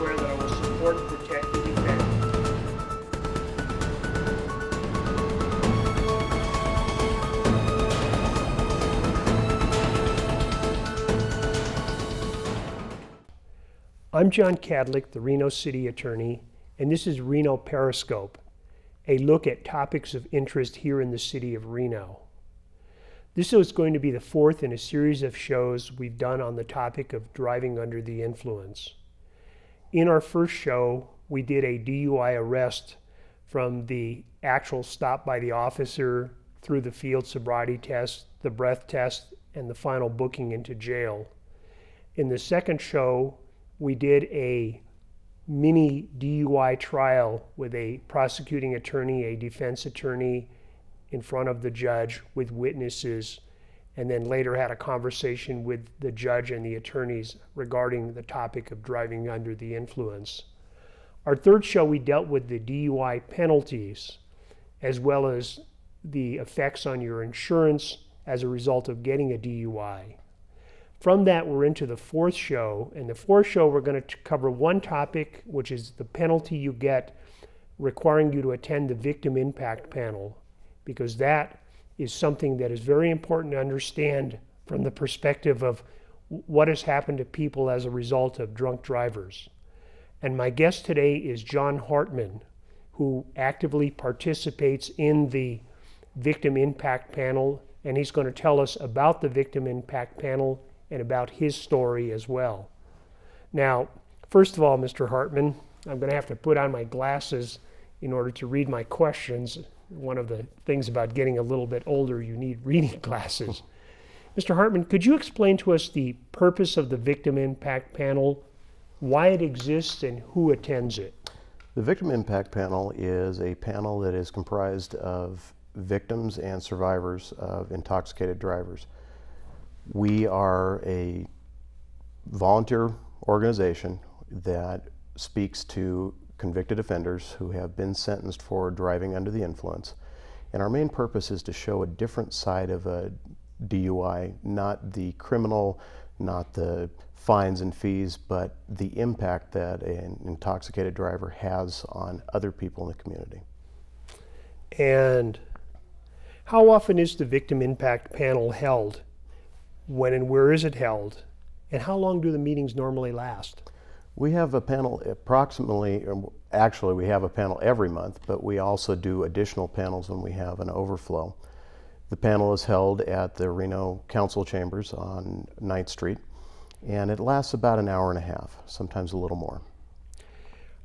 swear that I will support, protect, and defend. I'm John Kadlic, the Reno City Attorney, and this is Reno Periscope, a look at topics of interest here in the city of Reno. This is going to be the fourth in a series of shows we've done on the topic of driving under the influence. In our first show, we did a DUI arrest from the actual stop by the officer through the field sobriety test, the breath test, and the final booking into jail. In the second show, we did a mini DUI trial with a prosecuting attorney, a defense attorney in front of the judge with witnesses, and then later had a conversation with the judge and the attorneys regarding the topic of driving under the influence. Our third show, we dealt with the DUI penalties, as well as the effects on your insurance as a result of getting a DUI. From that, we're into the fourth show. In the fourth show, we're going to cover one topic, which is the penalty you get requiring you to attend the victim impact panel, because that is something that is very important to understand from the perspective of what has happened to people as a result of drunk drivers. And my guest today is John Hartman, who actively participates in the victim impact panel, and he's going to tell us about the victim impact panel and about his story as well. Now, first of all, Mr. Hartman, I'm going to have to put on my glasses in order to read my questions. One of the things about getting a little bit older, you need reading glasses. Mr. Hartman, could you explain to us the purpose of the Victim Impact Panel, why it exists, and who attends it? The Victim Impact Panel is a panel that is comprised of victims and survivors of intoxicated drivers. We are a volunteer organization that speaks to convicted offenders who have been sentenced for driving under the influence. And our main purpose is to show a different side of a DUI, not the criminal, not the fines and fees, but the impact that an intoxicated driver has on other people in the community. And how often is the Victim Impact Panel held? When and where is it held? And how long do the meetings normally last? We have a panel actually we have a panel every month, but we also do additional panels when we have an overflow. The panel is held at the Reno Council Chambers on 9th Street, and it lasts about an hour and a half, sometimes a little more.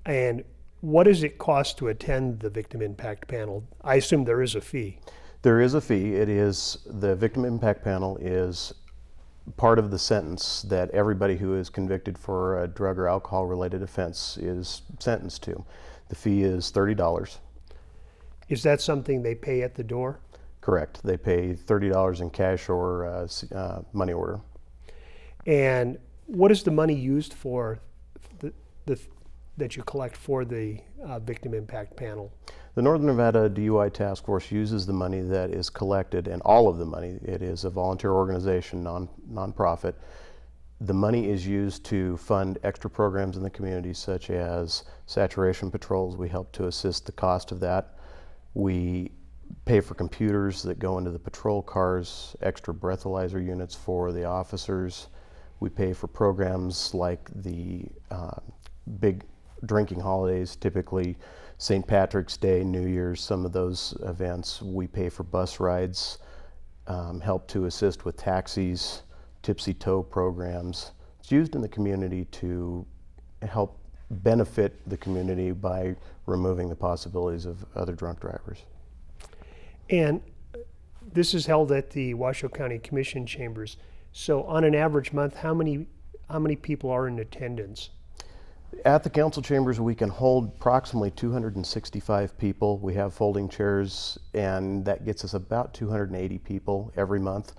And what does it cost to attend the Victim Impact Panel? I assume there is a fee. There is a fee. The Victim Impact Panel is part of the sentence that everybody who is convicted for a drug or alcohol related offense is sentenced to. The fee is $30. Is that something they pay at the door? Correct. They pay $30 in cash or money order. And what is the money used for that you collect for the Victim Impact Panel? The Northern Nevada DUI Task Force uses the money that is collected, and all of the money. It is a volunteer organization, non-profit. The money is used to fund extra programs in the community, such as saturation patrols. We help to assist the cost of that. We pay for computers that go into the patrol cars, extra breathalyzer units for the officers. We pay for programs like the big drinking holidays, typically St. Patrick's Day, New Year's, some of those events. We pay for bus rides, help to assist with taxis, tipsy tow programs. It's used in the community to help benefit the community by removing the possibilities of other drunk drivers. And this is held at the Washoe County Commission Chambers. So on an average month, how many people are in attendance? At the council chambers, we can hold approximately 265 people. We have folding chairs, and that gets us about 280 people every month.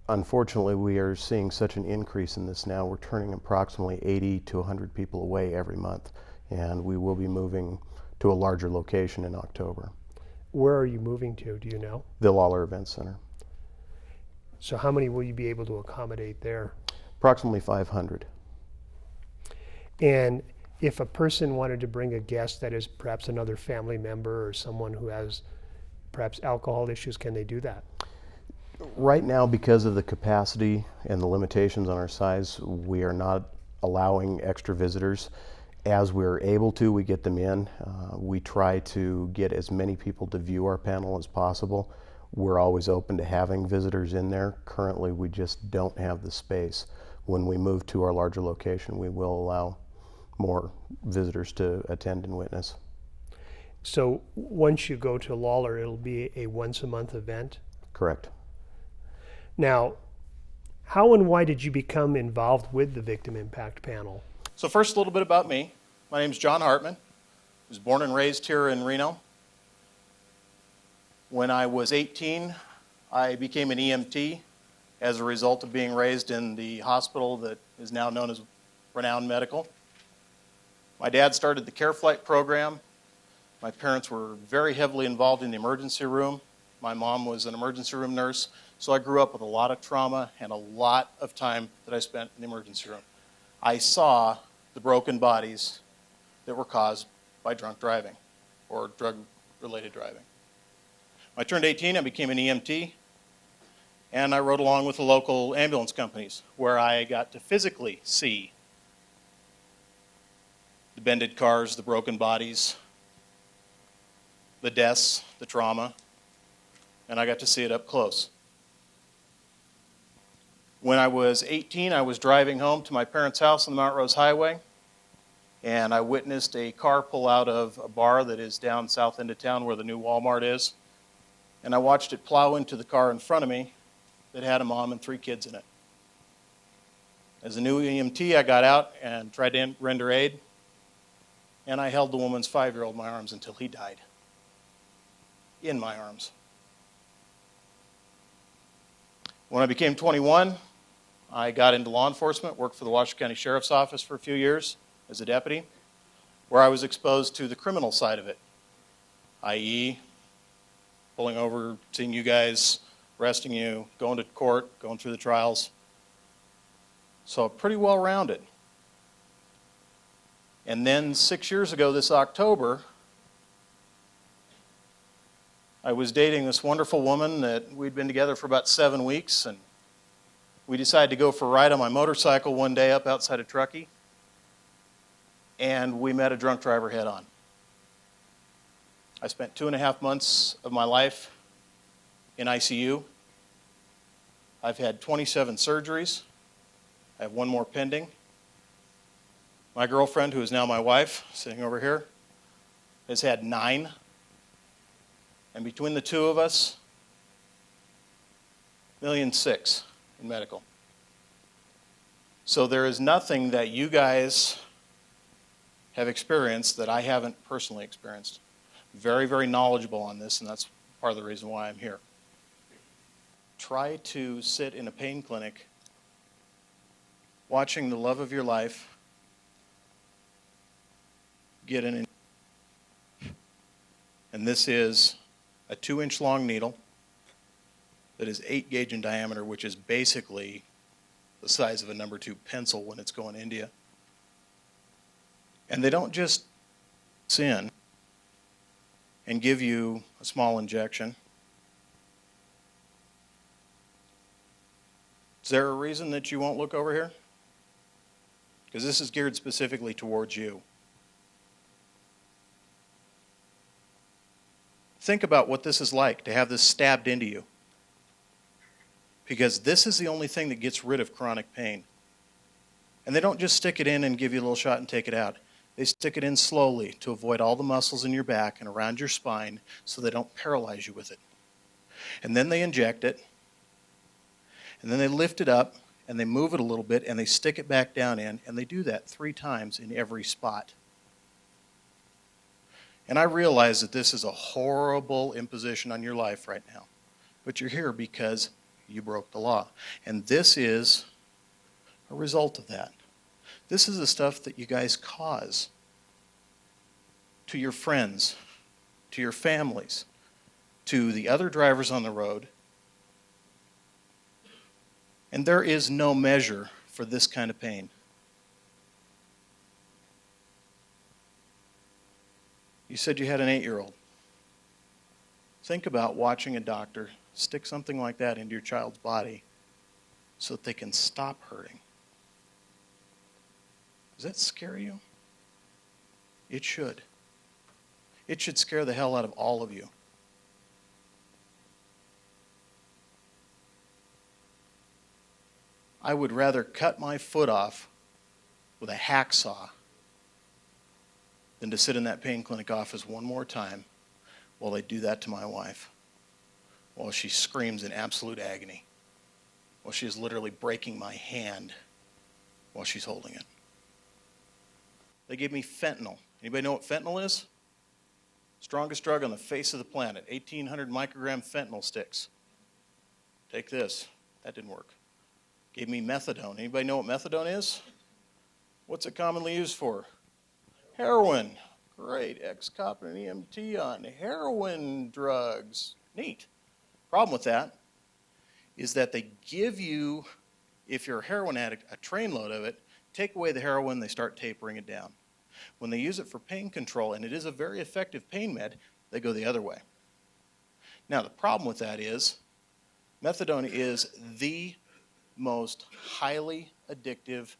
Unfortunately, we are seeing such an increase in this now. We're turning approximately 80 to 100 people away every month, and we will be moving to a larger location in October. Where are you moving to, do you know? The Lawler Event Center. So how many will you be able to accommodate there? Approximately 500. And if a person wanted to bring a guest that is perhaps another family member or someone who has perhaps alcohol issues, can they do that? Right now, because of the capacity and the limitations on our size, we are not allowing extra visitors. As we're able to, we get them in. We try to get as many people to view our panel as possible. We're always open to having visitors in there. Currently, we just don't have the space. When we move to our larger location, we will allow more visitors to attend and witness. So once you go to Lawler, it'll be a once-a-month event? Correct. Now, how and why did you become involved with the Victim Impact Panel? So first, a little bit about me. My name is John Hartman. I was born and raised here in Reno. When I was 18, I became an EMT as a result of being raised in the hospital that is now known as Renown Medical. My dad started the Care Flight program. My parents were very heavily involved in the emergency room. My mom was an emergency room nurse, so I grew up with a lot of trauma and a lot of time that I spent in the emergency room. I saw the broken bodies that were caused by drunk driving or drug-related driving. When I turned 18, I became an EMT, and I rode along with the local ambulance companies where I got to physically see the bended cars, the broken bodies, the deaths, the trauma, and I got to see it up close. When I was 18, I was driving home to my parents' house on the Mount Rose Highway, and I witnessed a car pull out of a bar that is down south end of town where the new Walmart is, and I watched it plow into the car in front of me that had a mom and 3 kids in it. As a new EMT, I got out and tried to render aid, and I held the woman's 5-year-old in my arms until he died. In my arms. When I became 21, I got into law enforcement, worked for the Washoe County Sheriff's Office for a few years as a deputy, where I was exposed to the criminal side of it, i.e. pulling over, seeing you guys, arresting you, going to court, going through the trials. So pretty well rounded. And then 6 years ago this October, I was dating this wonderful woman that we'd been together for about 7 weeks, and we decided to go for a ride on my motorcycle one day up outside of Truckee, and we met a drunk driver head on. I spent 2.5 months of my life in ICU. I've had 27 surgeries. I have 1 more pending. My girlfriend, who is now my wife, sitting over here, has had 9. And between the 2 of us, $1.6 million in medical. So there is nothing that you guys have experienced that I haven't personally experienced. Very, very knowledgeable on this, and that's part of the reason why I'm here. Try to sit in a pain clinic watching the love of your life get an... And this is a 2-inch long needle that is 8 gauge in diameter, which is basically the size of a number 2 pencil when it's going into you. And they don't just in and give you a small injection. Is there a reason that you won't look over here? Because this is geared specifically towards you. Think about what this is like to have this stabbed into you. Because this is the only thing that gets rid of chronic pain. And they don't just stick it in and give you a little shot and take it out. They stick it in slowly to avoid all the muscles in your back and around your spine so they don't paralyze you with it. And then they inject it. And then they lift it up and they move it a little bit and they stick it back down in, and they do that 3 times in every spot. And I realize that this is a horrible imposition on your life right now. But you're here because you broke the law. And this is a result of that. This is the stuff that you guys cause to your friends, to your families, to the other drivers on the road. And there is no measure for this kind of pain. You said you had an 8-year-old. Think about watching a doctor stick something like that into your child's body so that they can stop hurting. Does that scare you? It should. It should scare the hell out of all of you. I would rather cut my foot off with a hacksaw than to sit in that pain clinic office one more time while they do that to my wife, while she screams in absolute agony, while she is literally breaking my hand while she's holding it. They gave me fentanyl. Anybody know what fentanyl is? Strongest drug on the face of the planet, 1,800 microgram fentanyl sticks. Take this. That didn't work. Gave me methadone. Anybody know what methadone is? What's it commonly used for? Heroin. Great, ex-cop and an EMT on heroin drugs. Neat. Problem with that is that they give you, if you're a heroin addict, a trainload of it, take away the heroin, they start tapering it down. When they use it for pain control, and it is a very effective pain med, they go the other way. Now, the problem with that is methadone is the most highly addictive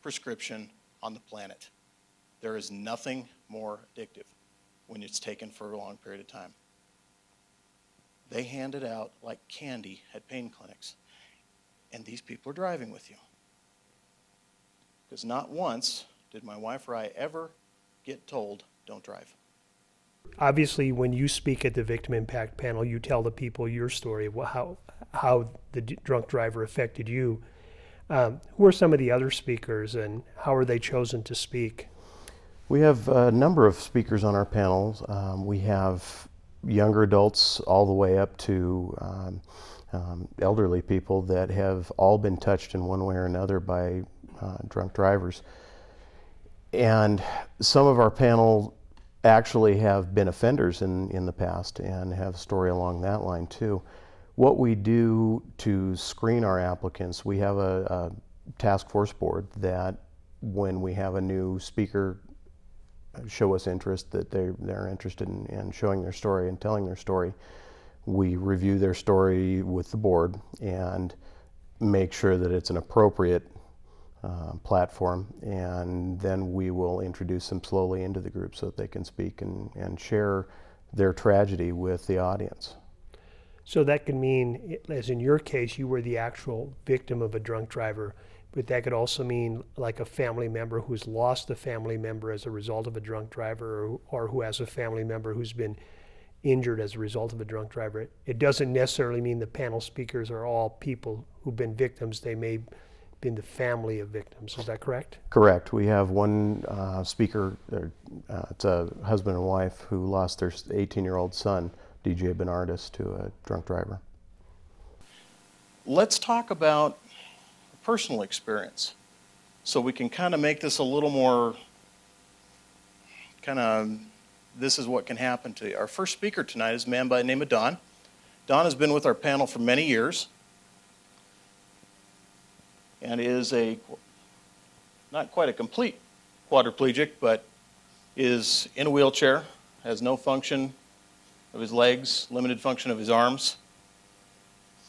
prescription on the planet. There is nothing more addictive when it's taken for a long period of time. They hand it out like candy at pain clinics, and these people are driving with you. Because not once did my wife or I ever get told, don't drive. Obviously, when you speak at the Victim Impact Panel, you tell the people your story of how the drunk driver affected you. Who are some of the other speakers, and how are they chosen to speak? We have a number of speakers on our panels. We have younger adults all the way up to elderly people that have all been touched in one way or another by drunk drivers. And some of our panel actually have been offenders in the past and have a story along that line too. What we do to screen our applicants, we have a task force board that when we have a new speaker show us interest, that they're interested in showing their story and telling their story, we review their story with the board and make sure that it's an appropriate platform, and then we will introduce them slowly into the group so that they can speak and share their tragedy with the audience. So that could mean, as in your case, you were the actual victim of a drunk driver, but that could also mean like a family member who's lost a family member as a result of a drunk driver, or who has a family member who's been injured as a result of a drunk driver. It doesn't necessarily mean the panel speakers are all people who've been victims. They may have been the family of victims. Is that correct? Correct. We have one speaker, it's a husband and wife who lost their 18-year-old son, DJ Bernardus, to a drunk driver. Let's talk about a personal experience so we can kind of make this a little more this is what can happen to you. Our first speaker tonight is a man by the name of Don. Don has been with our panel for many years and is not quite a complete quadriplegic, but is in a wheelchair, has no function of his legs, limited function of his arms.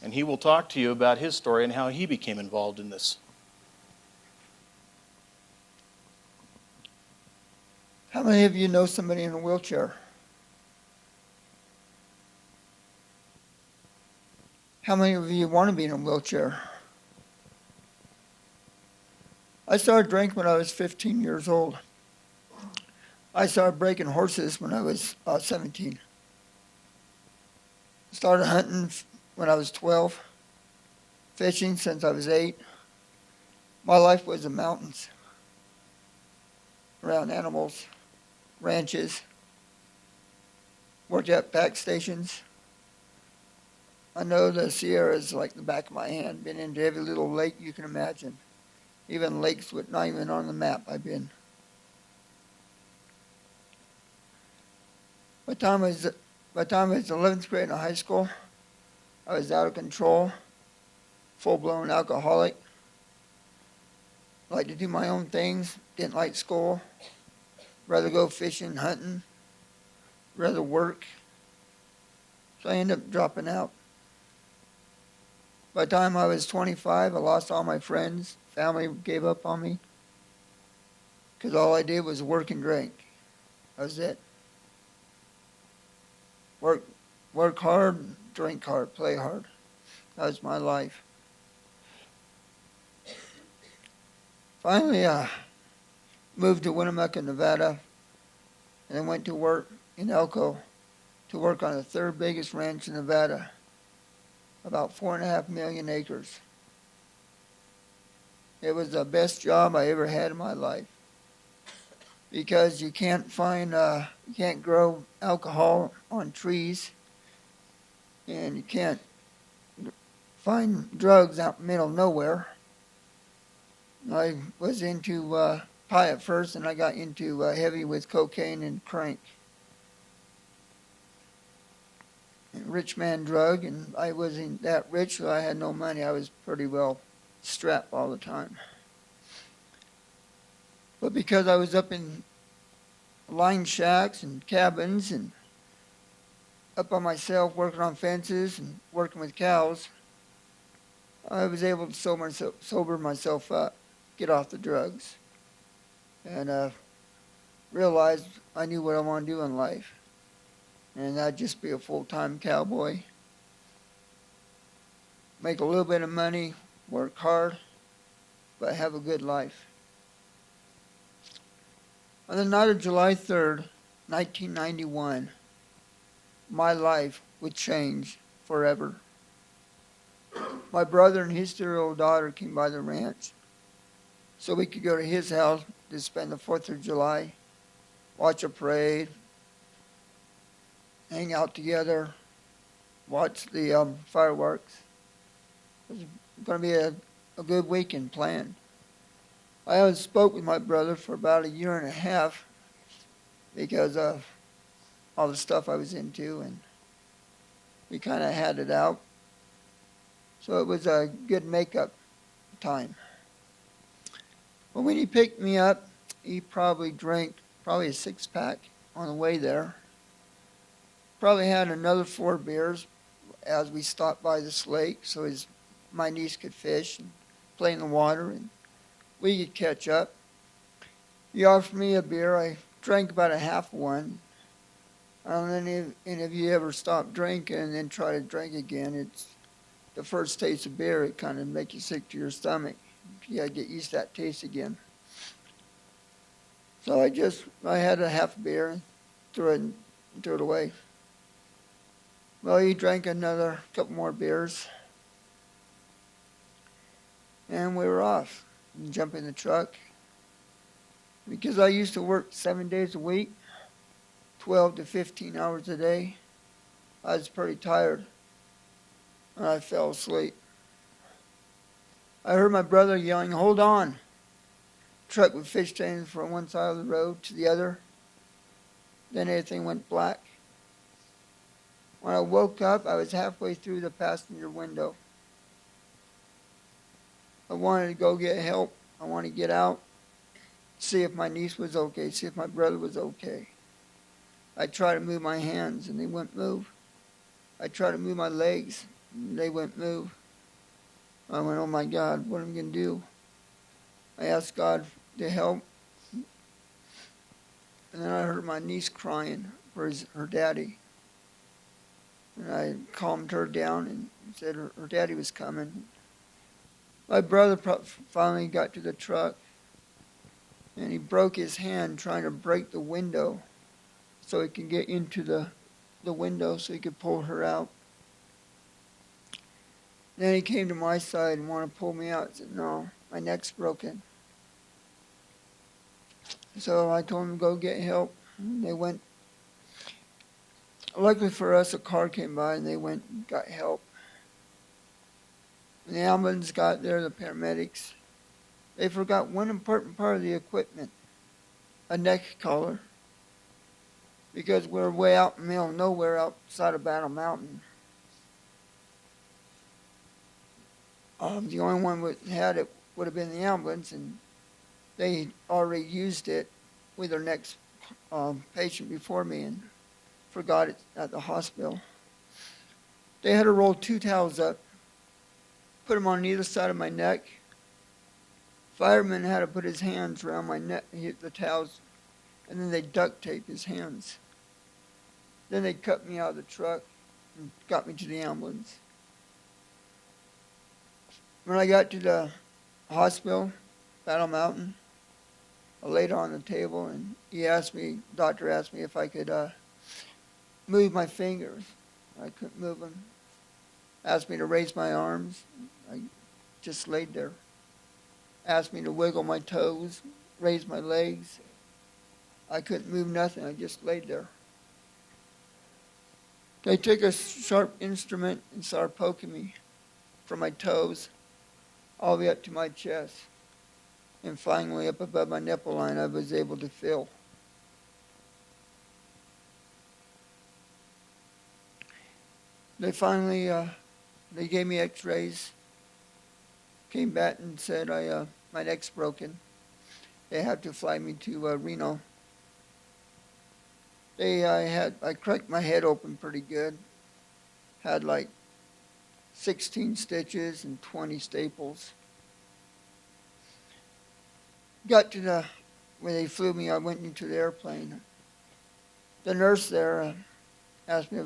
And he will talk to you about his story and how he became involved in this. How many of you know somebody in a wheelchair? How many of you want to be in a wheelchair? I started drinking when I was 15 years old. I started breaking horses when I was 17. Started hunting when I was 12. Fishing since I was 8. My life was in mountains, around animals, ranches, worked at pack stations. I know the Sierras like the back of my hand. Been into every little lake you can imagine. Even lakes with not even on the map I've been. By the time I was 11th grade in high school, I was out of control, full-blown alcoholic. Liked to do my own things, didn't like school, rather go fishing, hunting. rather work. So I ended up dropping out. By the time I was 25, I lost all my friends. Family gave up on me because all I did was work and drink. That was it. Work hard, drink hard, play hard. That was my life. Finally, I moved to Winnemucca, Nevada, and then went to work in Elko to work on the third biggest ranch in Nevada, about 4.5 million acres. It was the best job I ever had in my life because you can't grow alcohol on trees, and you can't find drugs out in the middle of nowhere. I was into pie at first, and I got into heavy with cocaine and crank. Rich man drug, and I wasn't that rich, so I had no money. I was pretty well strapped all the time. But because I was up in line shacks and cabins and up on myself working on fences and working with cows, I was able to sober myself up, get off the drugs, and realized I knew what I wanted to do in life. And that'd just be a full-time cowboy. Make a little bit of money, work hard, but have a good life. On the night of July 3rd, 1991, my life would change forever. My brother and his 3-year-old daughter came by the ranch so we could go to his house to spend the 4th of July, watch a parade, hang out together, watch the fireworks. It was going to be a good weekend planned. I haven't spoke with my brother for about 1.5 years because of all the stuff I was into, and we kind of had it out. So it was a good makeup time. But when he picked me up, he probably drank a 6-pack on the way there. Probably had another 4 beers as we stopped by this lake so my niece could fish and play in the water and we could catch up. He offered me a beer. I drank about a half one. I don't know any of you ever stop drinking and then try to drink again. It's the first taste of beer, it kind of makes you sick to your stomach. You gotta get used to that taste again. So I had a half beer and threw it away. Well, he drank another couple more beers, and we were off and jumped in the truck. Because I used to work 7 days a week, 12 to 15 hours a day, I was pretty tired, and I fell asleep. I heard my brother yelling, "Hold on!" Truck with fish tanks from one side of the road to the other. Then everything went black. When I woke up, I was halfway through the passenger window. I wanted to go get help. I wanted to get out, see if my niece was okay, see if my brother was okay. I tried to move my hands, and they wouldn't move. I tried to move my legs, and they wouldn't move. I went, oh my God, what am I going to do? I asked God to help. And then I heard my niece crying for her daddy. And I calmed her down and said her daddy was coming. My brother finally got to the truck, and he broke his hand trying to break the window so he could get into the window so he could pull her out. Then he came to my side and wanted to pull me out. I said, no, my neck's broken. So I told him to go get help. And they went. Luckily for us, a car came by and they went and got help. When the ambulance got there, the paramedics, they forgot one important part of the equipment, a neck collar, because we're way out in the middle of nowhere outside of Battle Mountain. The only one that had it would have been the ambulance, and they already used it with their next patient before me and forgot it at the hospital. They had to roll 2 towels up, put them on either side of my neck. Fireman had to put his hands around my neck, the towels, and then they duct taped his hands. Then they cut me out of the truck and got me to the ambulance. When I got to the hospital, Battle Mountain, I laid on the table and doctor asked me if I could move my fingers. I couldn't move them. Asked me to raise my arms. I just laid there. Asked me to wiggle my toes, raise my legs. I couldn't move nothing. I just laid there. They took a sharp instrument and started poking me from my toes all the way up to my chest. And finally, up above my nipple line, I was able to feel. They finally, they gave me x-rays, came back and said my neck's broken. They had to fly me to Reno. I cracked my head open pretty good. Had like 16 stitches and 20 staples. Got to when they flew me, I went into the airplane. The nurse there asked me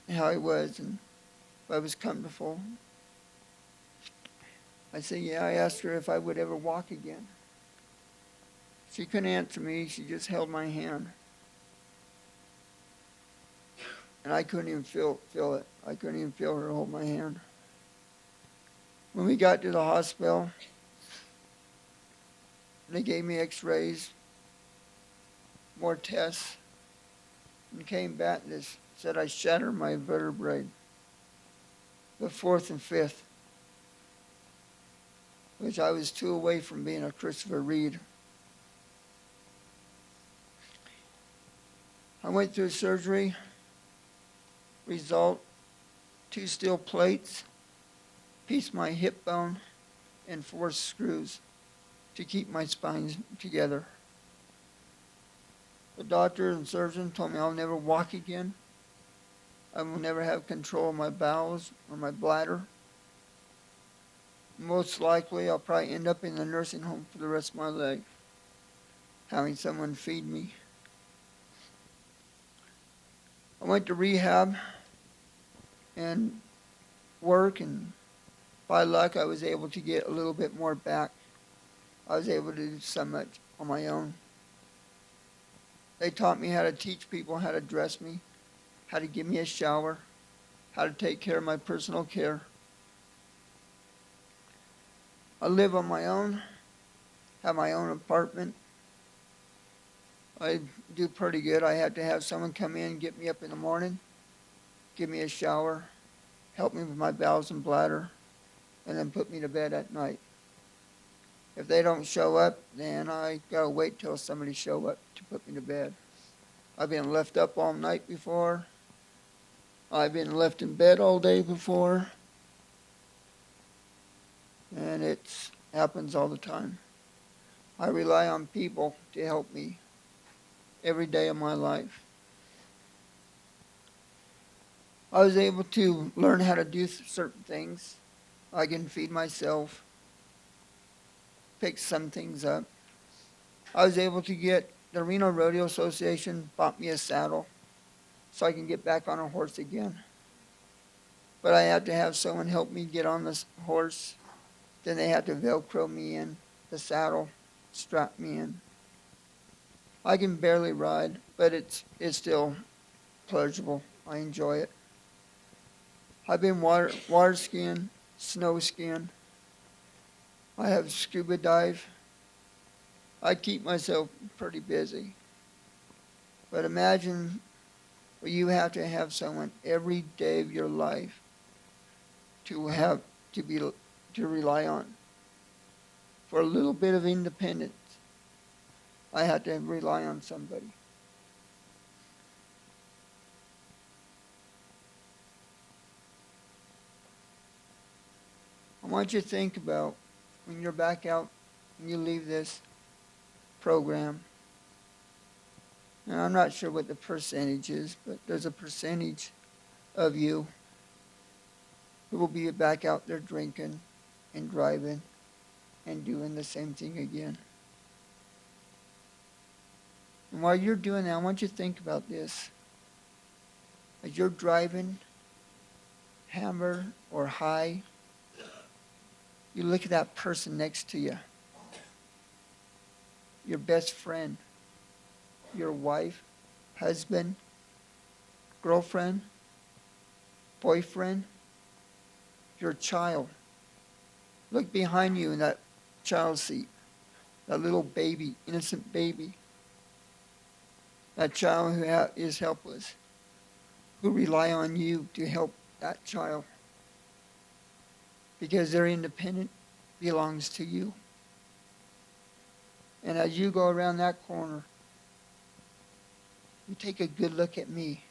how I was and if I was comfortable. I said, yeah. I asked her if I would ever walk again. She couldn't answer me. She just held my hand. And I couldn't even feel it. I couldn't even feel her hold my hand. When we got to the hospital, they gave me x-rays, more tests, and came back and said I shattered my vertebrae, the 4th and 5th, which I was 2 away from being a Christopher Reed. I went through surgery. Result, 2 steel plates, piece my hip bone, and 4 screws to keep my spine together. The doctor and surgeon told me I'll never walk again. I will never have control of my bowels or my bladder. Most likely, I'll probably end up in the nursing home for the rest of my life, having someone feed me. I went to rehab and work, and by luck, I was able to get a little bit more back. I was able to do so much on my own. They taught me how to teach people how to dress me, how to give me a shower, how to take care of my personal care. I live on my own, have my own apartment. I do pretty good. I had to have someone come in and get me up in the morning, give me a shower, help me with my bowels and bladder, and then put me to bed at night. If they don't show up, then I gotta wait till somebody show up to put me to bed. I've been left up all night before. I've been left in bed all day before. And it happens all the time. I rely on people to help me every day of my life. I was able to learn how to do certain things. I can feed myself, pick some things up. I was able to get the Reno Rodeo Association bought me a saddle so I can get back on a horse again. But I had to have someone help me get on this horse. Then they had to Velcro me in the saddle, strap me in. I can barely ride, but it's still pleasurable. I enjoy it. I've been water skiing, snow skiing. I have scuba dive. I keep myself pretty busy. But imagine you have to have someone every day of your life to rely on for a little bit of independence. I had to rely on somebody. I want you to think about when you're back out and you leave this program, And I'm not sure what the percentage is, but there's a percentage of you who will be back out there drinking and driving and doing the same thing again. And while you're doing that, I want you to think about this. As you're driving, hammered or high, you look at that person next to you, your best friend, your wife, husband, girlfriend, boyfriend, your child. Look behind you in that child seat, that little baby, innocent baby, that child who is helpless, who rely on you to help that child because their independence belongs to you. And as you go around that corner, you take a good look at me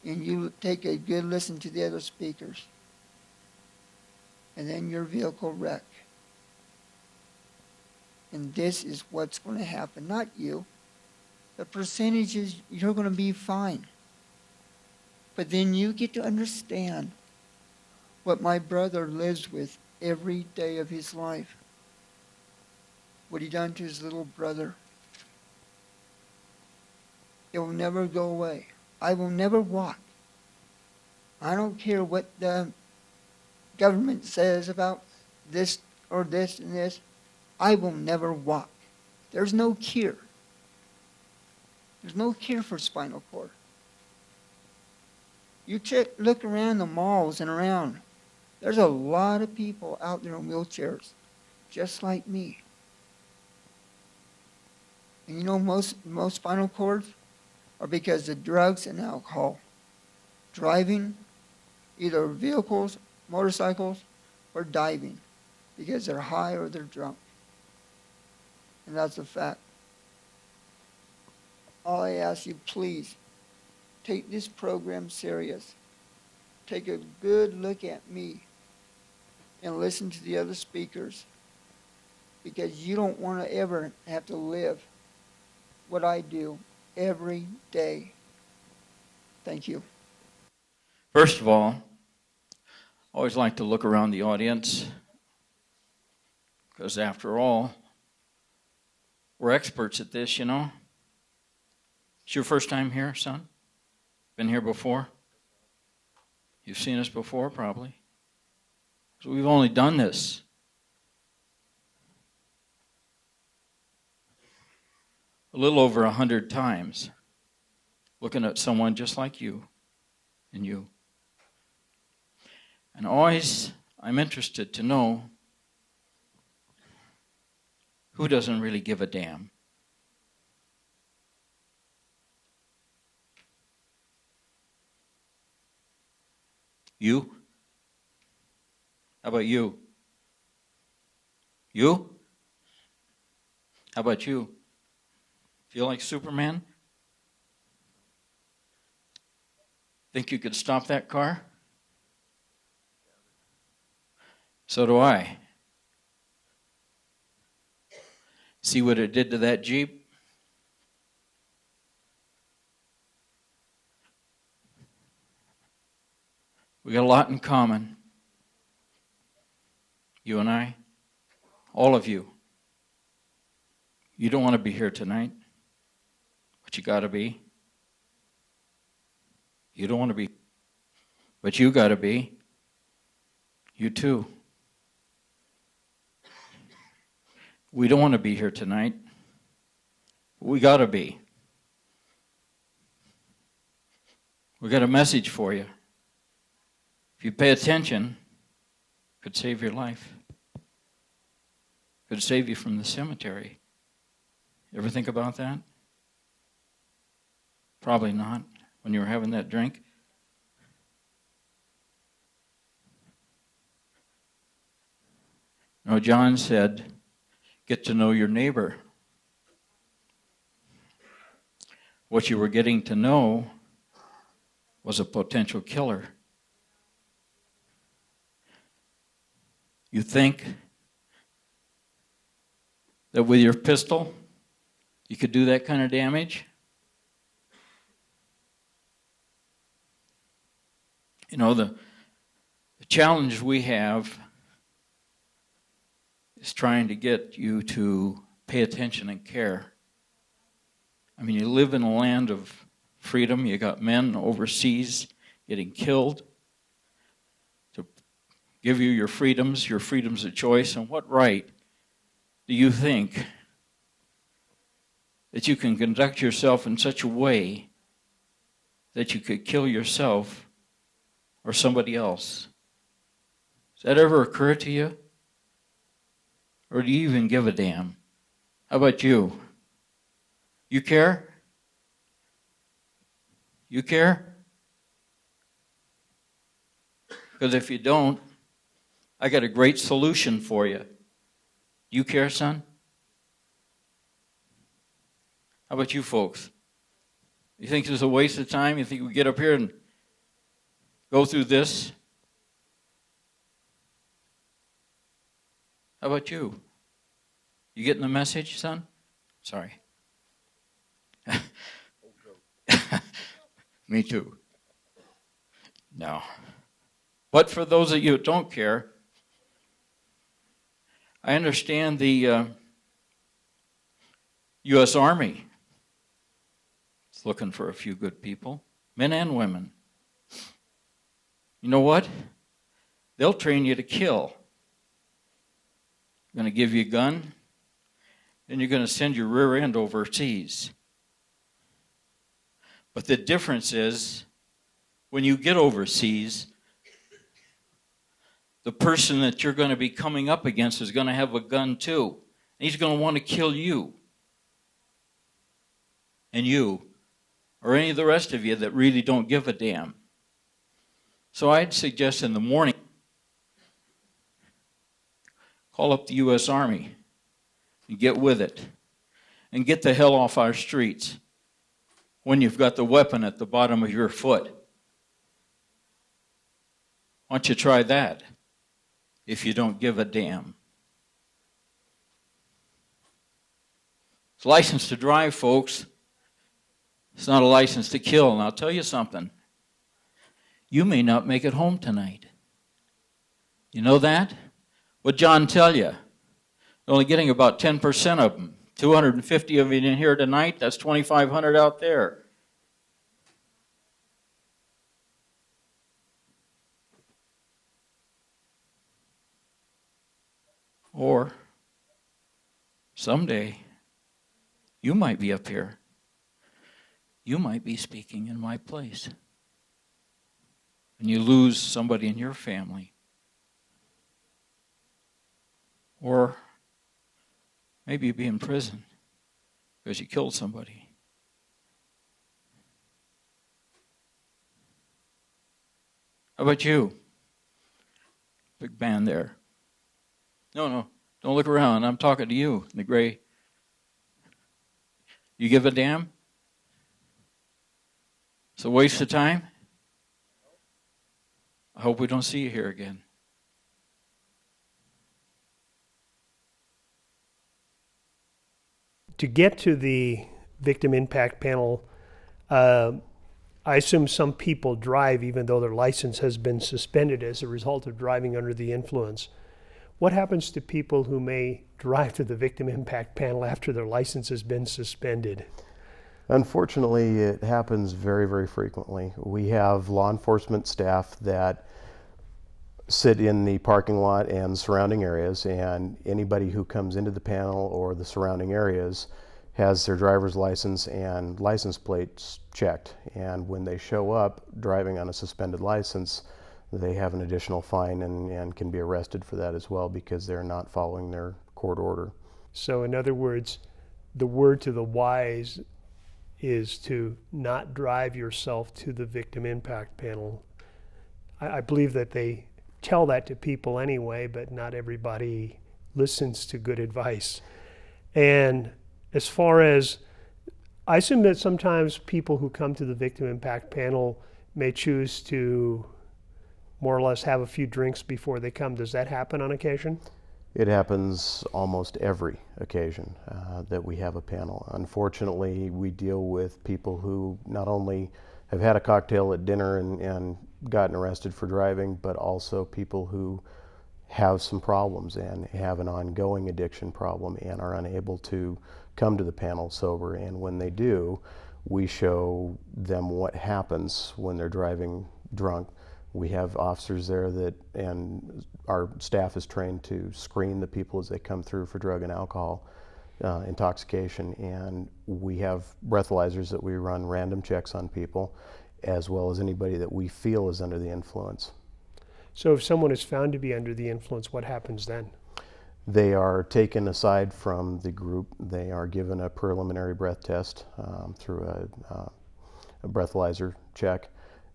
and you take a good listen to the other speakers, and then your vehicle wreck. And this is what's going to happen, not you. The percentage is you're going to be fine. But then you get to understand what my brother lives with every day of his life. What he done to his little brother. It will never go away. I will never walk. I don't care what the government says about this or this and this. I will never walk. There's no cure. There's no cure for spinal cord. You look around the malls and around. There's a lot of people out there in wheelchairs, just like me. And you know most spinal cords are because of drugs and alcohol. Driving, either vehicles, motorcycles, or diving, because they're high or they're drunk. And that's a fact. All I ask you, please, take this program serious. Take a good look at me and listen to the other speakers, because you don't want to ever have to live what I do every day. Thank you. First of all, I always like to look around the audience, because after all, we're experts at this, you know. It's your first time here, son? Been here before? You've seen us before, probably. So we've only done this a little over 100 times, looking at someone just like you and you. And always, I'm interested to know who doesn't really give a damn. You? How about you? You? How about you? Feel like Superman? Think you could stop that car? So do I. See what it did to that Jeep? We got a lot in common. You and I, all of you. You don't want to be here tonight, but you got to be. You don't want to be, but you got to be. You too. We don't want to be here tonight, but we got to be. We got a message for you. If you pay attention, it could save your life. It could save you from the cemetery. Ever think about that? Probably not when you were having that drink. No, John said, get to know your neighbor. What you were getting to know was a potential killer. You think that with your pistol, you could do that kind of damage? You know, the challenge we have is trying to get you to pay attention and care. I mean, you live in a land of freedom. You got men overseas getting killed to give you your freedoms of choice. And what right do you think that you can conduct yourself in such a way that you could kill yourself or somebody else? Does that ever occur to you? Or do you even give a damn? How about you? You care? You care? Because if you don't, I got a great solution for you. You care, son? How about you folks? You think this is a waste of time? You think we get up here and go through this? How about you? You getting the message, son? Sorry. Me too. No. But for those of you who don't care, I understand the U.S. Army is looking for a few good people, men and women. You know what? They'll train you to kill. They're going to give you a gun, and you're going to send your rear end overseas. But the difference is, when you get overseas, the person that you're going to be coming up against is going to have a gun too. And he's going to want to kill you. And you, or any of the rest of you that really don't give a damn. So I'd suggest in the morning, call up the U.S. Army and get with it. And get the hell off our streets when you've got the weapon at the bottom of your foot. Why don't you try that if you don't give a damn? It's a license to drive, folks. It's not a license to kill. And I'll tell you something. You may not make it home tonight. You know that? What'd John tell you? You're only getting about 10% of them. 250 of you in here tonight, that's 2,500 out there. Or someday, you might be up here. You might be speaking in my place. And you lose somebody in your family. Or maybe you'd be in prison because you killed somebody. How about you? Big man there. No, don't look around. I'm talking to you in the gray. You give a damn? It's a waste of time? I hope we don't see you here again. To get to the victim impact panel, I assume some people drive even though their license has been suspended as a result of driving under the influence. What happens to people who may drive to the victim impact panel after their license has been suspended? Unfortunately, it happens very, very frequently. We have law enforcement staff that sit in the parking lot and surrounding areas, and anybody who comes into the panel or the surrounding areas has their driver's license and license plates checked. And when they show up driving on a suspended license, they have an additional fine and can be arrested for that as well because they're not following their court order. So in other words, the word to the wise is to not drive yourself to the victim impact panel. I believe that they tell that to people anyway, but not everybody listens to good advice. And as far as, I assume that sometimes people who come to the victim impact panel may choose to more or less have a few drinks before they come. Does that happen on occasion? It happens almost every occasion that we have a panel. Unfortunately, we deal with people who not only have had a cocktail at dinner and gotten arrested for driving, but also people who have some problems and have an ongoing addiction problem and are unable to come to the panel sober. And when they do, we show them what happens when they're driving drunk. We have officers there and our staff is trained to screen the people as they come through for drug and alcohol intoxication. And we have breathalyzers that we run random checks on people, as well as anybody that we feel is under the influence. So if someone is found to be under the influence, what happens then? They are taken aside from the group. They are given a preliminary breath test through a breathalyzer check.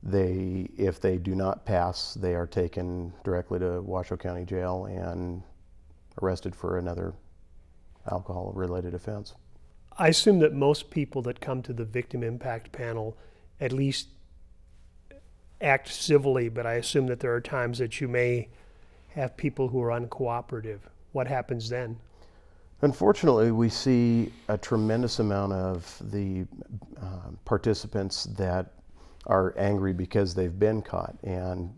If they do not pass, they are taken directly to Washoe County Jail and arrested for another alcohol-related offense. I assume that most people that come to the victim impact panel at least act civilly, but I assume that there are times that you may have people who are uncooperative. What happens then? Unfortunately, we see a tremendous amount of the participants that are angry because they've been caught and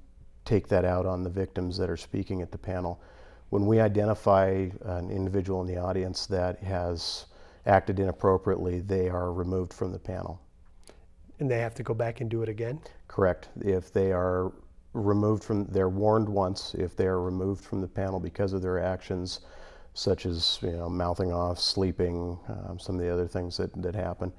take that out on the victims that are speaking at the panel. When we identify an individual in the audience that has acted inappropriately, they are removed from the panel. And they have to go back and do it again? Correct. If they are removed from, they're warned once. If they are removed from the panel because of their actions, such as mouthing off, sleeping, some of the other things that happen,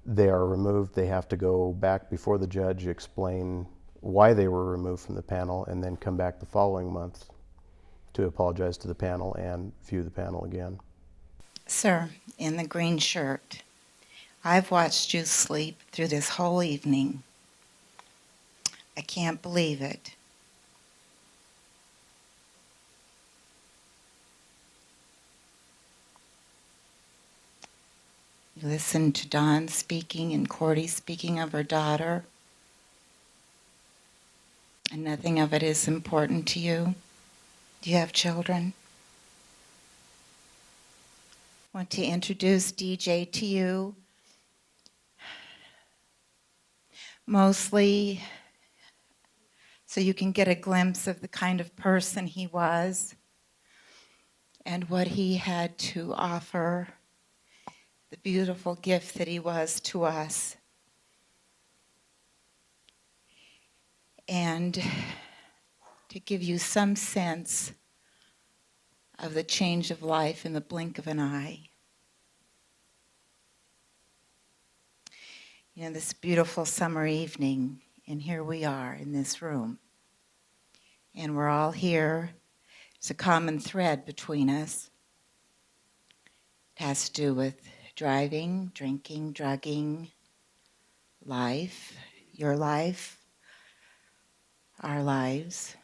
they are removed. They have to go back before the judge, explain why they were removed from the panel, and then come back the following month to apologize to the panel and view the panel again. Sir, in the green shirt, I've watched you sleep through this whole evening. I can't believe it. You listened to Dawn speaking and Cordy speaking of her daughter, and nothing of it is important to you. Do you have children? I want to introduce DJ to you. Mostly so you can get a glimpse of the kind of person he was and what he had to offer, the beautiful gift that he was to us. And to give you some sense of the change of life in the blink of an eye. This beautiful summer evening, and here we are in this room. And we're all here. There's a common thread between us. It has to do with driving, drinking, drugging, life, your life, our lives.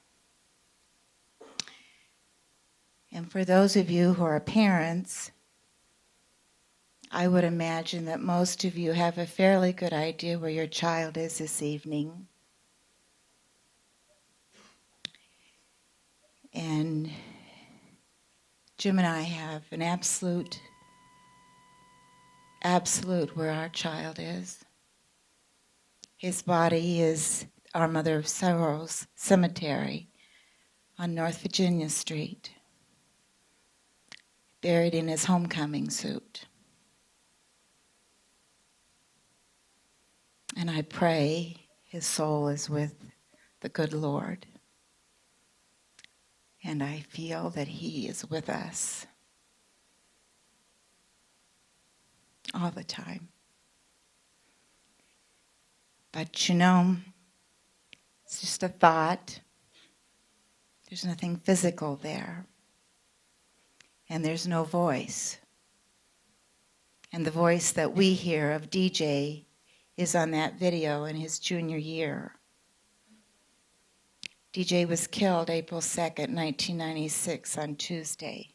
And for those of you who are parents, I would imagine that most of you have a fairly good idea where your child is this evening. And Jim and I have an absolute where our child is. His body is our Mother of Sorrows Cemetery on North Virginia Street, buried in his homecoming suit. And I pray his soul is with the good Lord. And I feel that he is with us all the time. But it's just a thought. There's nothing physical there. And there's no voice. And the voice that we hear of DJ is on that video in his junior year. DJ was killed April 2nd, 1996 on Tuesday.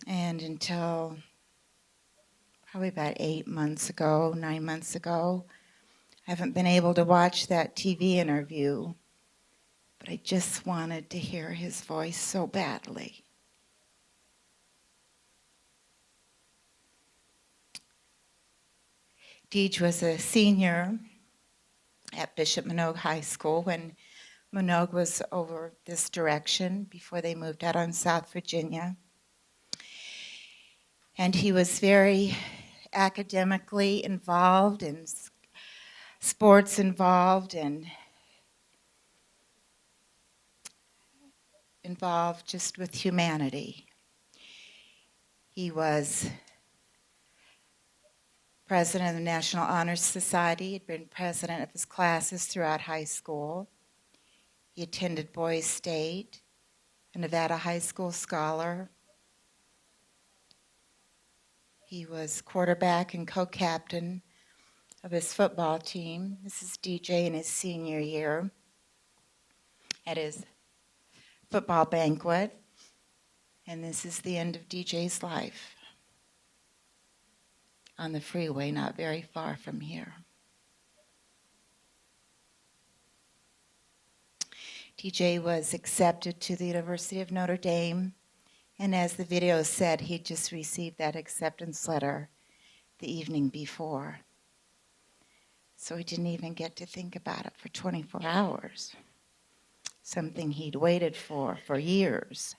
And until probably about 9 months ago, I haven't been able to watch that TV interview, but I just wanted to hear his voice so badly. Deej was a senior at Bishop Minogue High School when Minogue was over this direction before they moved out on South Virginia. And he was very academically involved and sports involved and involved just with humanity. He was president of the National Honor Society. He'd been president of his classes throughout high school. He attended Boys State, a Nevada high school scholar. He was quarterback and co-captain of his football team. This is DJ in his senior year at his football banquet. And this is the end of DJ's life on the freeway not very far from here. DJ was accepted to the University of Notre Dame, and as the video said, he just received that acceptance letter the evening before. So he didn't even get to think about it for 24 hours, something he'd waited for years.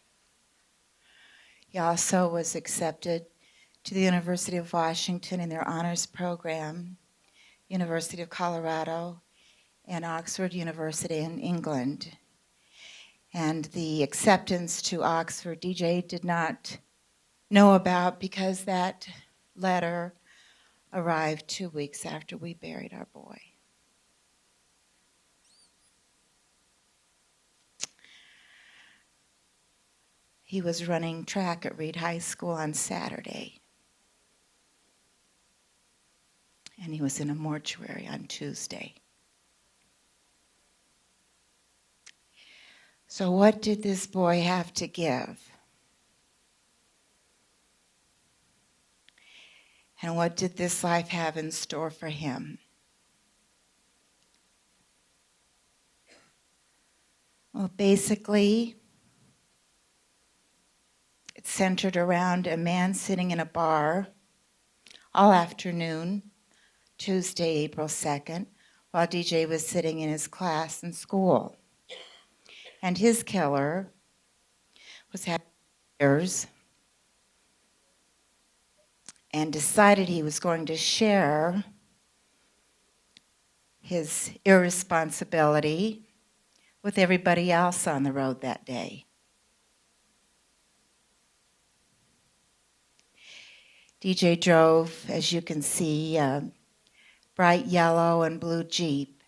He also was accepted to the University of Washington in their honors program, University of Colorado, and Oxford University in England. And the acceptance to Oxford, DJ did not know about because that letter arrived 2 weeks after we buried our boy. He was running track at Reed High School on Saturday. And he was in a mortuary on Tuesday. So what did this boy have to give? And what did this life have in store for him? Well, basically, it centered around a man sitting in a bar all afternoon, Tuesday, April 2nd, while DJ was sitting in his class in school. And his killer was having beers and decided he was going to share his irresponsibility with everybody else on the road that day. DJ drove, as you can see, a bright yellow and blue Jeep.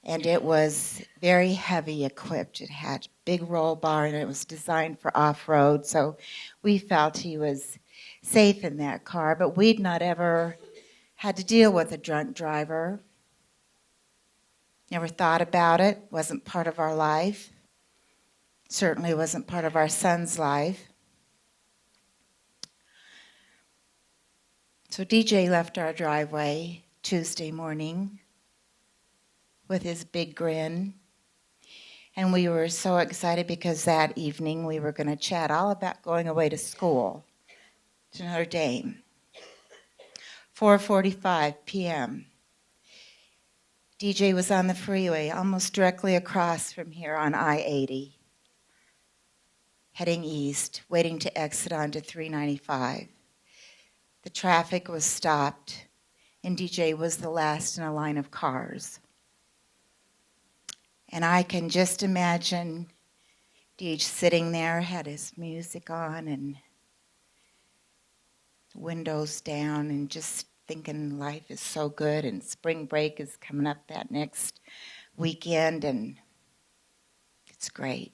And it was very heavy equipped. It had big roll bar and it was designed for off-road. So we felt he was safe in that car, but we'd not ever had to deal with a drunk driver. Never thought about it. Wasn't part of our life. Certainly wasn't part of our son's life. So DJ left our driveway Tuesday morning with his big grin. And we were so excited because that evening we were going to chat all about going away to school, to Notre Dame. 4:45 p.m. DJ was on the freeway almost directly across from here on I-80, heading east, waiting to exit onto 395. The traffic was stopped, and DJ was the last in a line of cars. And I can just imagine Deej sitting there, had his music on and windows down and just thinking life is so good and spring break is coming up that next weekend and it's great.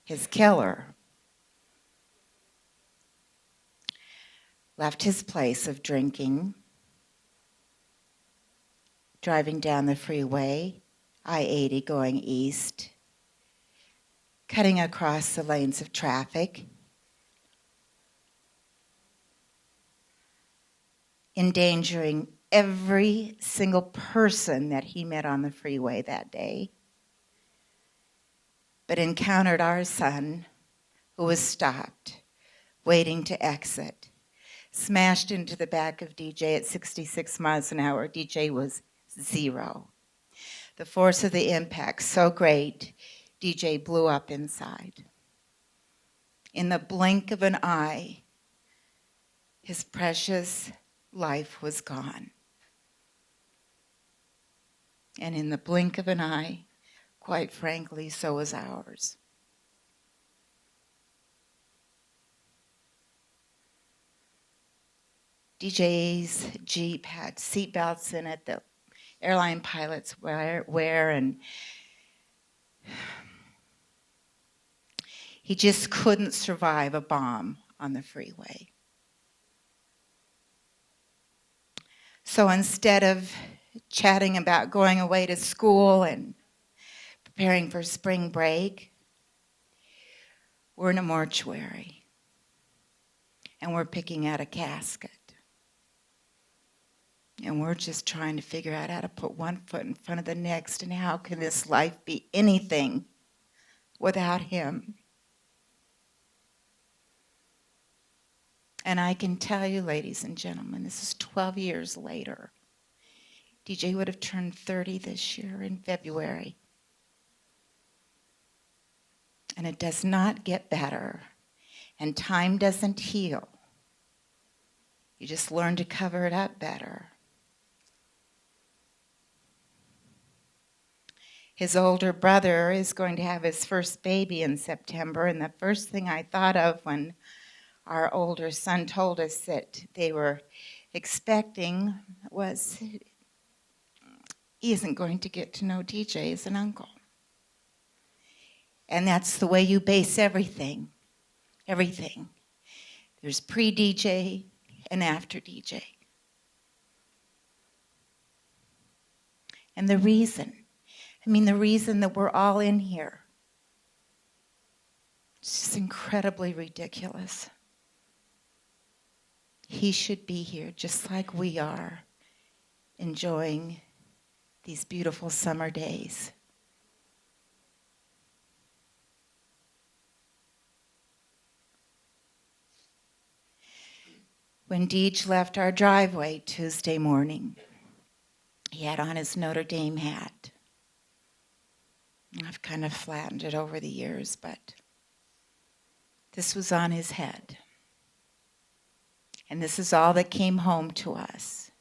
His killer left his place of drinking, driving down the freeway, I-80 going east, cutting across the lanes of traffic, endangering every single person that he met on the freeway that day, but encountered our son, who was stopped, waiting to exit. smashed into the back of DJ at 66 miles an hour. DJ was 0. The force of the impact so great, DJ blew up inside. In the blink of an eye, his precious life was gone. And in the blink of an eye, quite frankly, so was ours. DJ's Jeep had seatbelts in it that airline pilots wear, and he just couldn't survive a bomb on the freeway. So instead of chatting about going away to school and preparing for spring break, we're in a mortuary and we're picking out a casket. And we're just trying to figure out how to put one foot in front of the next, and how can this life be anything without him? And I can tell you, ladies and gentlemen, this is 12 years later. DJ would have turned 30 this year in February. And it does not get better. And time doesn't heal. You just learn to cover it up better. His older brother is going to have his first baby in September, and the first thing I thought of when our older son told us that they were expecting was, he isn't going to get to know DJ as an uncle. And that's the way you base everything. Everything. There's pre-DJ and after DJ. And the reason that we're all in here, it's just incredibly ridiculous. He should be here just like we are, enjoying these beautiful summer days. When Deej left our driveway Tuesday morning, he had on his Notre Dame hat. I've kind of flattened it over the years, but this was on his head. And this is all that came home to us.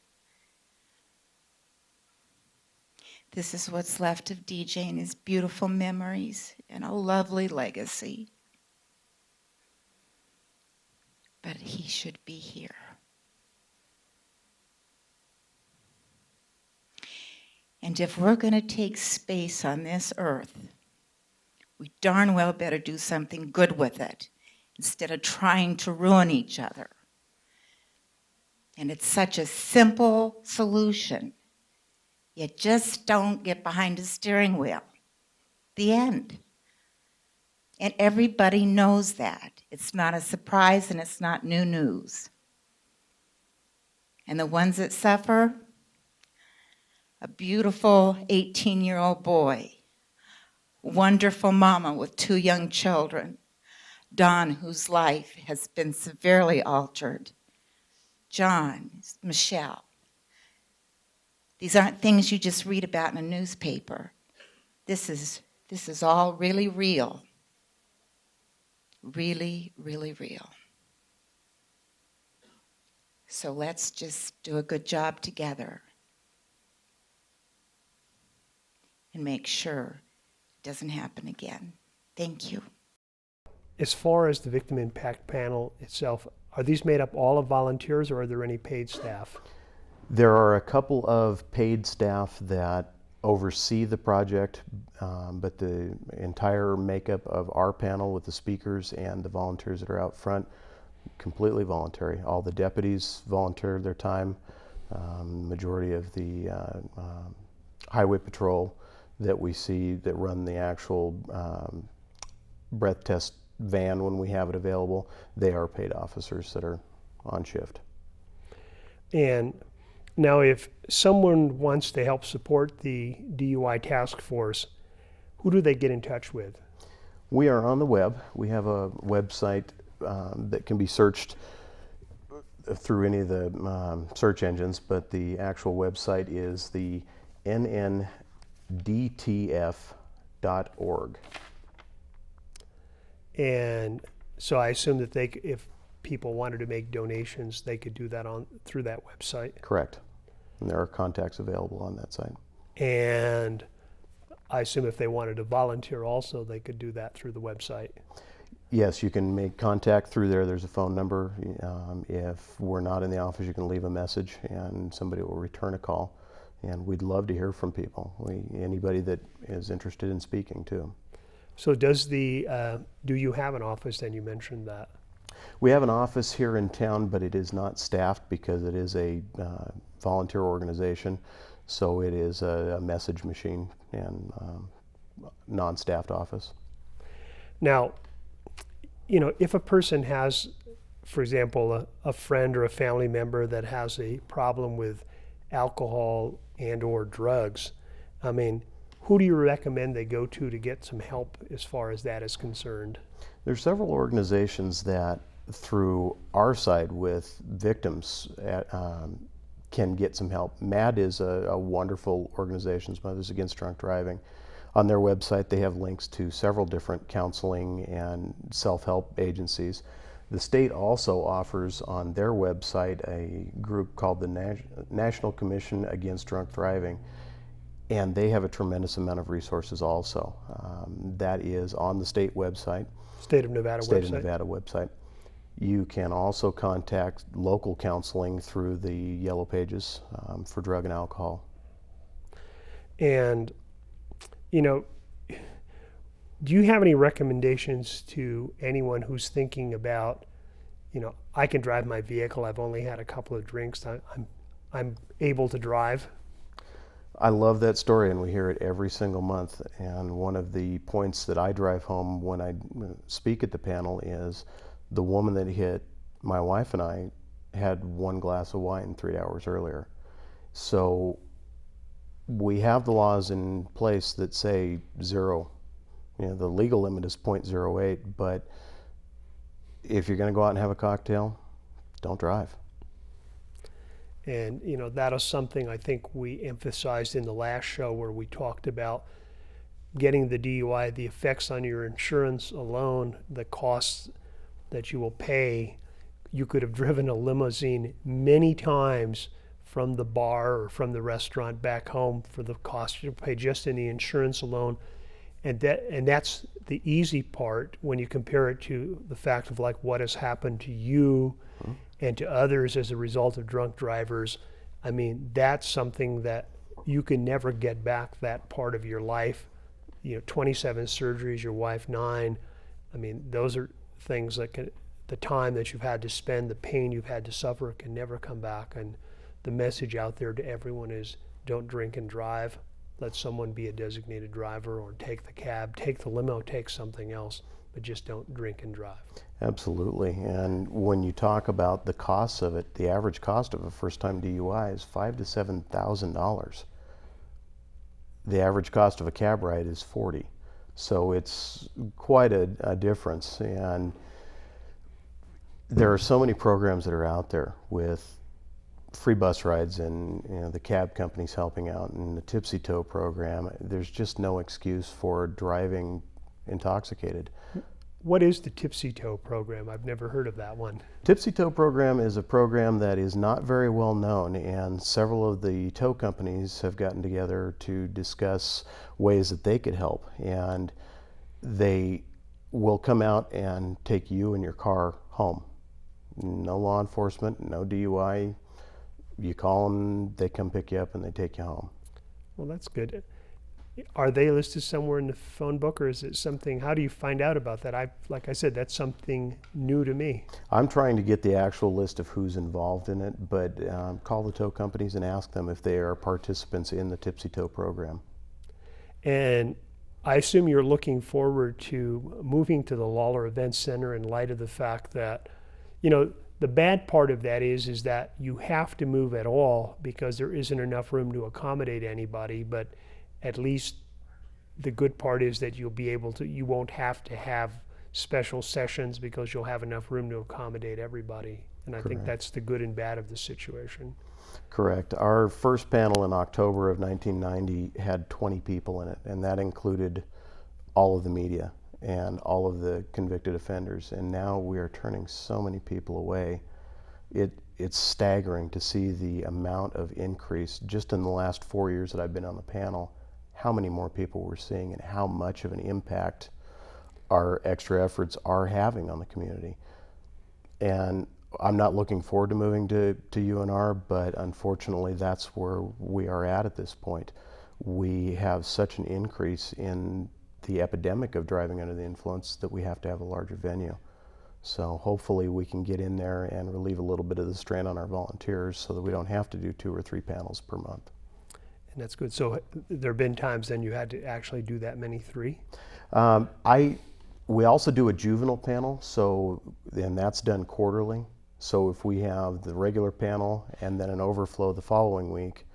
This is what's left of DJ and his beautiful memories and a lovely legacy. But he should be here. And if we're going to take space on this earth, we darn well better do something good with it instead of trying to ruin each other. And it's such a simple solution. You just don't get behind a steering wheel. The end. And everybody knows that. It's not a surprise and it's not new news. And the ones that suffer, a beautiful 18-year-old boy, wonderful mama with 2 young children, Don, whose life has been severely altered, John, Michelle. These aren't things you just read about in a newspaper. This is all really real. Really, really real. So let's just do a good job together and make sure it doesn't happen again. Thank you. As far as the victim impact panel itself, are these made up all of volunteers, or are there any paid staff? There are a couple of paid staff that oversee the project, but the entire makeup of our panel with the speakers and the volunteers that are out front, completely voluntary. All the deputies volunteer their time. Majority of the highway patrol that we see that run the actual breath test van when we have it available, they are paid officers that are on shift. And now if someone wants to help support the DUI task force, who do they get in touch with? We are on the web. We have a website that can be searched through any of the search engines, but the actual website is the nndtf.org. And so I assume that if people wanted to make donations, they could do that through that website. Correct. And there are contacts available on that site. And I assume if they wanted to volunteer also, they could do that through the website. Yes, you can make contact through there. There's a phone number. If we're not in the office, you can leave a message and somebody will return a call. And we'd love to hear from people, anybody that is interested in speaking too. So do you have an office then? You mentioned that. We have an office here in town, but it is not staffed because it is a volunteer organization. So it is a message machine and non-staffed office. Now, if a person has, for example, a friend or a family member that has a problem with alcohol and or drugs, I mean, who do you recommend they go to get some help as far as that is concerned? There's several organizations that, through our side with victims, can get some help. MAD is a wonderful organization, Mothers Against Drunk Driving. On their website, they have links to several different counseling and self-help agencies. The state also offers on their website a group called the National Commission Against Drunk Driving, and they have a tremendous amount of resources also. That is on the state website. State of Nevada website. You can also contact local counseling through the Yellow Pages for drug and alcohol. And, do you have any recommendations to anyone who's thinking about, I can drive my vehicle, I've only had a couple of drinks, I'm able to drive? I love that story, and we hear it every single month. And one of the points that I drive home when I speak at the panel is the woman that hit my wife and I had one glass of wine 3 hours earlier. So we have the laws in place that say 0. The legal limit is 0.08, but if you're going to go out and have a cocktail, don't drive. And, that is something I think we emphasized in the last show where we talked about getting the DUI, the effects on your insurance alone, the costs that you will pay. You could have driven a limousine many times from the bar or from the restaurant back home for the cost you pay just in the insurance alone. And that's the easy part when you compare it to the fact of like what has happened to you and to others as a result of drunk drivers. I mean, that's something that you can never get back, that part of your life. 27 surgeries, your wife 9. I mean, those are things that the time that you've had to spend, the pain you've had to suffer can never come back. And the message out there to everyone is don't drink and drive. Let someone be a designated driver or take the cab, take the limo, take something else, but just don't drink and drive. Absolutely. And when you talk about the costs of it, the average cost of a first-time DUI is $5,000 to $7,000. The average cost of a cab ride is $40,000. So it's quite a difference. And there are so many programs that are out there with free bus rides and the cab companies helping out and the Tipsy Toe program. There's just no excuse for driving intoxicated. What is the Tipsy Toe program? I've never heard of that one. Tipsy Toe program is a program that is not very well known, and several of the tow companies have gotten together to discuss ways that they could help. And they will come out and take you and your car home. No law enforcement, no DUI. You call them, they come pick you up, and they take you home. Well, that's good. Are they listed somewhere in the phone book, or is it something, how do you find out about that? Like I said, that's something new to me. I'm trying to get the actual list of who's involved in it, but call the tow companies and ask them if they are participants in the Tipsy Toe program. And I assume you're looking forward to moving to the Lawler Event Center in light of the fact that, the bad part of that is that you have to move at all because there isn't enough room to accommodate anybody, but at least the good part is that you won't have to have special sessions because you'll have enough room to accommodate everybody. And I think Correct. that's the good and bad of the situation. Correct. Our first panel in October of 1990 had 20 people in it, and that included all of the media and all of the convicted offenders. And now we are turning so many people away. It's staggering to see the amount of increase just in the last 4 years that I've been on the panel, how many more people we're seeing and how much of an impact our extra efforts are having on the community. And I'm not looking forward to moving to UNR, but unfortunately that's where we are at this point. We have such an increase in the epidemic of driving under the influence that we have to have a larger venue. So hopefully we can get in there and relieve a little bit of the strain on our volunteers so that we don't have to do 2 or 3 panels per month. And that's good. So there have been times then you had to actually do that many, 3? We also do a juvenile panel, and that's done quarterly. So if we have the regular panel and then an overflow the following week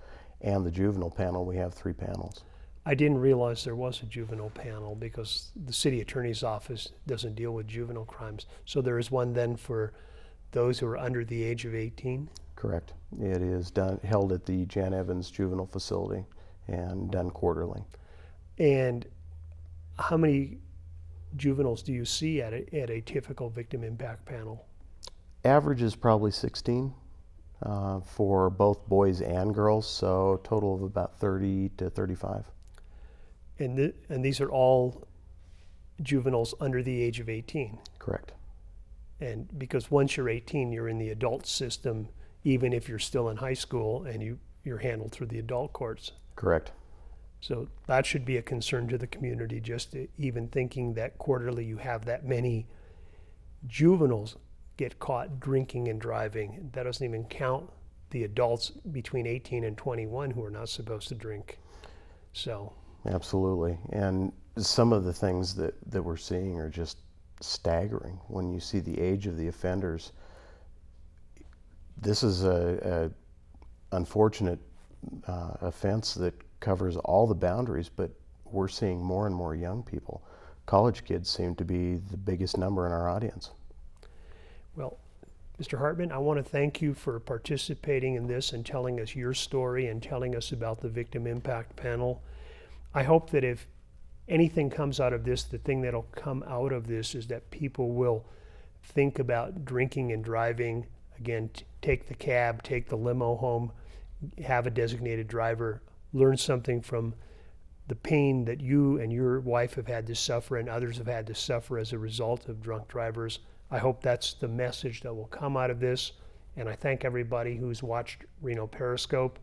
and the juvenile panel, we have 3 panels. I didn't realize there was a juvenile panel because the city attorney's office doesn't deal with juvenile crimes. So there is one then for those who are under the age of 18? Correct. It is held at the Jan Evans Juvenile Facility and done quarterly. And how many juveniles do you see at a typical victim impact panel? Average is probably 16 for both boys and girls, so a total of about 30 to 35. And these are all juveniles under the age of 18? Correct. And because once you're 18, you're in the adult system, even if you're still in high school, and you're handled through the adult courts. Correct. So that should be a concern to the community, just even thinking that quarterly you have that many juveniles get caught drinking and driving. That doesn't even count the adults between 18 and 21 who are not supposed to drink. So. Absolutely. And some of the things that we're seeing are just staggering when you see the age of the offenders. This is a unfortunate offense that covers all the boundaries, but we're seeing more and more young people. College kids seem to be the biggest number in our audience. Well, Mr. Hartman, I want to thank you for participating in this and telling us your story and telling us about the Victim Impact Panel. I hope that if anything comes out of this, the thing that'll come out of this is that people will think about drinking and driving. Again, take the cab, take the limo home, have a designated driver, learn something from the pain that you and your wife have had to suffer and others have had to suffer as a result of drunk drivers. I hope that's the message that will come out of this. And I thank everybody who's watched Reno Periscope,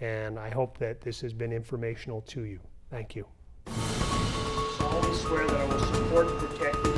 and I hope that this has been informational to you. Thank you. I solemnly swear that I will support and protect